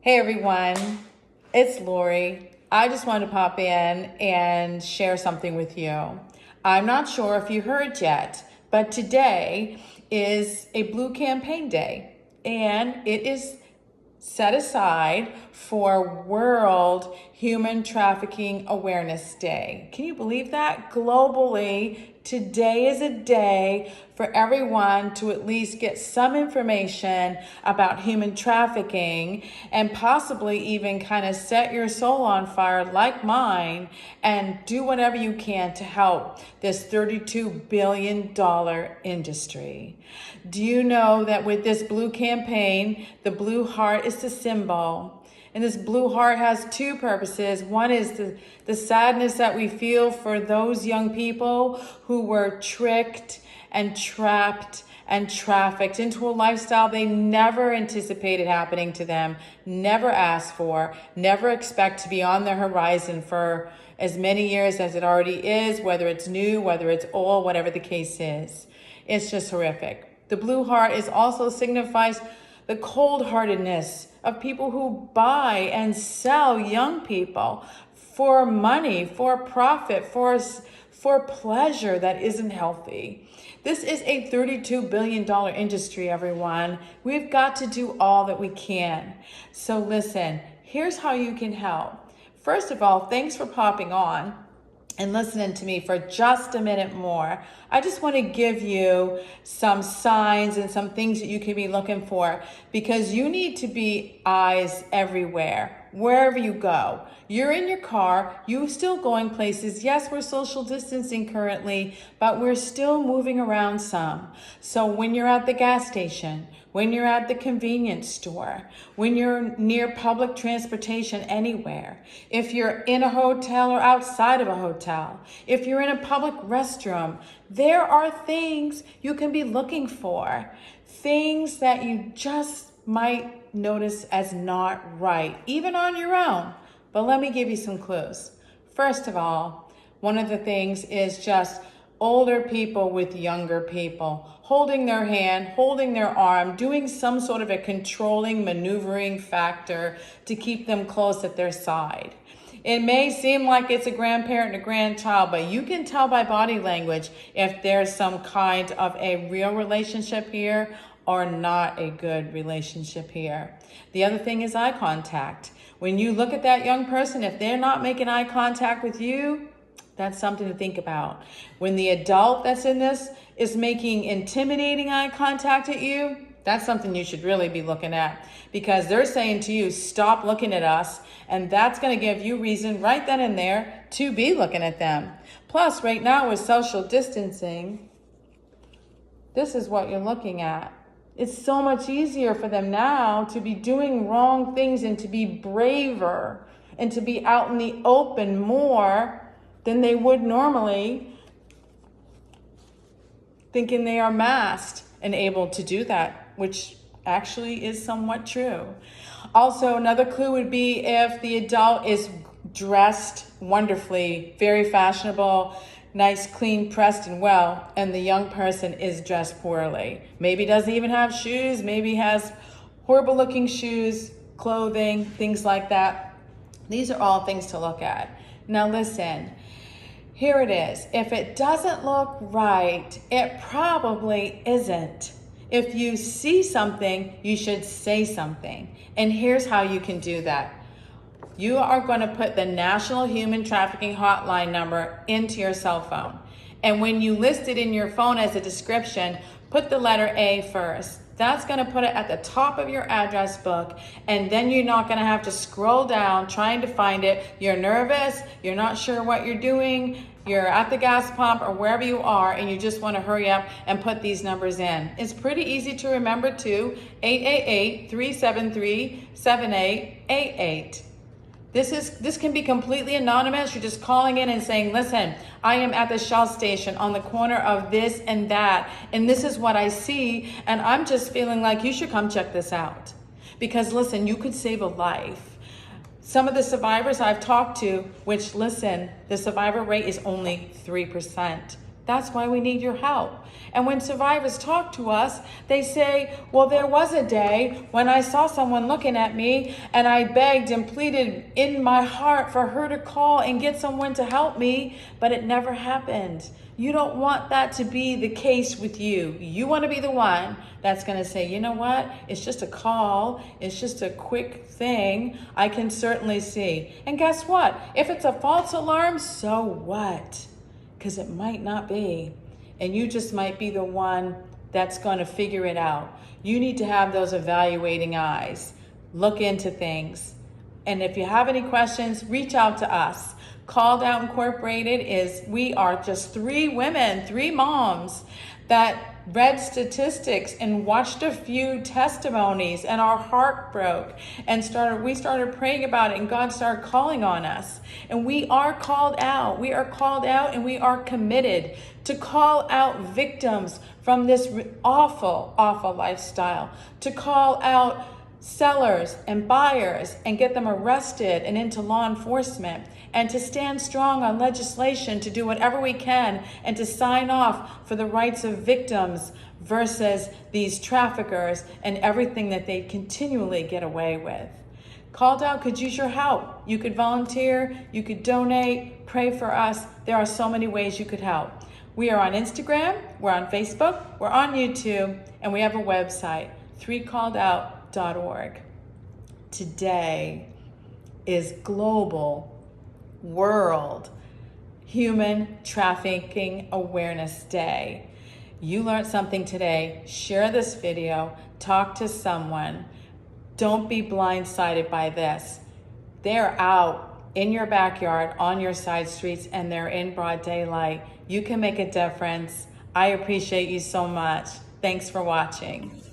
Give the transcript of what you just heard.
Hey everyone, it's Lori. I just wanted to pop in and share something with you. I'm not sure if you heard yet, but today is a Blue Campaign Day, and it is set aside for World Human Trafficking Awareness Day. Can you believe that? Globally, today is a day for everyone to at least get some information about human trafficking and possibly even kind of set your soul on fire like mine and do whatever you can to help this $32 billion industry. Do you know that with this blue campaign, the blue heart is the symbol? And this blue heart has two purposes. One is the sadness that we feel for those young people who were tricked and trapped and trafficked into a lifestyle they never anticipated happening to them, never asked for, never expect to be on their horizon for as many years as it already is, whether it's new, whether it's old, whatever the case is. It's just horrific. The blue heart is also signifies the cold-heartedness of people who buy and sell young people for money, for profit, for pleasure that isn't healthy. This is a $32 billion industry, everyone. We've got to do all that we can. So listen, here's how you can help. First of all, thanks for popping on and listening to me for just a minute more. I just want to give you some signs and some things that you can be looking for, because you need to be eyes everywhere, wherever you go. You're in your car, you're still going places. Yes, we're social distancing currently, but we're still moving around some. So when you're at the gas station, when you're at the convenience store, when you're near public transportation anywhere, if you're in a hotel or outside of a hotel, if you're in a public restroom, there are things you can be looking for. Things that you just might notice as not right, even on your own. But let me give you some clues. First of all, one of the things is just older people with younger people, holding their hand, holding their arm, doing some sort of a controlling, maneuvering factor to keep them close at their side. It may seem like it's a grandparent and a grandchild, but you can tell by body language if there's some kind of a real relationship here or not a good relationship here. The other thing is eye contact. When you look at that young person, if they're not making eye contact with you, that's something to think about. When the adult that's in this is making intimidating eye contact at you, that's something you should really be looking at, because they're saying to you, stop looking at us. And that's going to give you reason right then and there to be looking at them. Plus, right now with social distancing, this is what you're looking at. It's so much easier for them now to be doing wrong things and to be braver and to be out in the open more than they would normally, thinking they are masked and able to do that, which actually is somewhat true. Also, another clue would be if the adult is dressed wonderfully, very fashionable, nice, clean, pressed, and well, and the young person is dressed poorly. Maybe doesn't even have shoes, maybe has horrible looking shoes, clothing, things like that. These are all things to look at. Now listen, here it is. If it doesn't look right, it probably isn't. If you see something, you should say something. And here's how you can do that. You are going to put the National Human Trafficking Hotline number into your cell phone. And when you list it in your phone as a description, put the letter A first. That's going to put it at the top of your address book, and then you're not going to have to scroll down trying to find it. You're nervous, you're not sure what you're doing, you're at the gas pump or wherever you are, and you just want to hurry up and put these numbers in. It's pretty easy to remember too, 888-373-7888. This can be completely anonymous. You're just calling in and saying, listen, I am at the Shell station on the corner of this and that, and this is what I see, and I'm just feeling like you should come check this out. Because listen, you could save a life. Some of the survivors I've talked to, which listen, the survivor rate is only 3%. That's why we need your help. And when survivors talk to us, they say, well, there was a day when I saw someone looking at me and I begged and pleaded in my heart for her to call and get someone to help me, but it never happened. You don't want that to be the case with you. You want to be the one that's going to say, you know what? It's just a call. It's just a quick thing. I can certainly see. And guess what? If it's a false alarm, so what? Because it might not be. And you just might be the one that's going to figure it out. You need to have those evaluating eyes. Look into things. And if you have any questions, reach out to us. Called Out Incorporated we are just 3 women, 3 moms that read statistics and watched a few testimonies, and our heart broke, and we started praying about it, and God started calling on us. And we are called out. We are called out, and we are committed to call out victims from this awful, awful lifestyle, to call out sellers and buyers and get them arrested and into law enforcement, and to stand strong on legislation to do whatever we can and to sign off for the rights of victims versus these traffickers and everything that they continually get away with. Called Out could use your help. You could volunteer, you could donate, pray for us. There are so many ways you could help. We are on Instagram, we're on Facebook, we're on YouTube, and we have a website, 3calledout.org. Today is Global World Human Trafficking Awareness Day. You learned something today. Share this video. Talk to someone. Don't be blindsided by this. They're out in your backyard, on your side streets, and they're in broad daylight. You can make a difference. I appreciate you so much. Thanks for watching.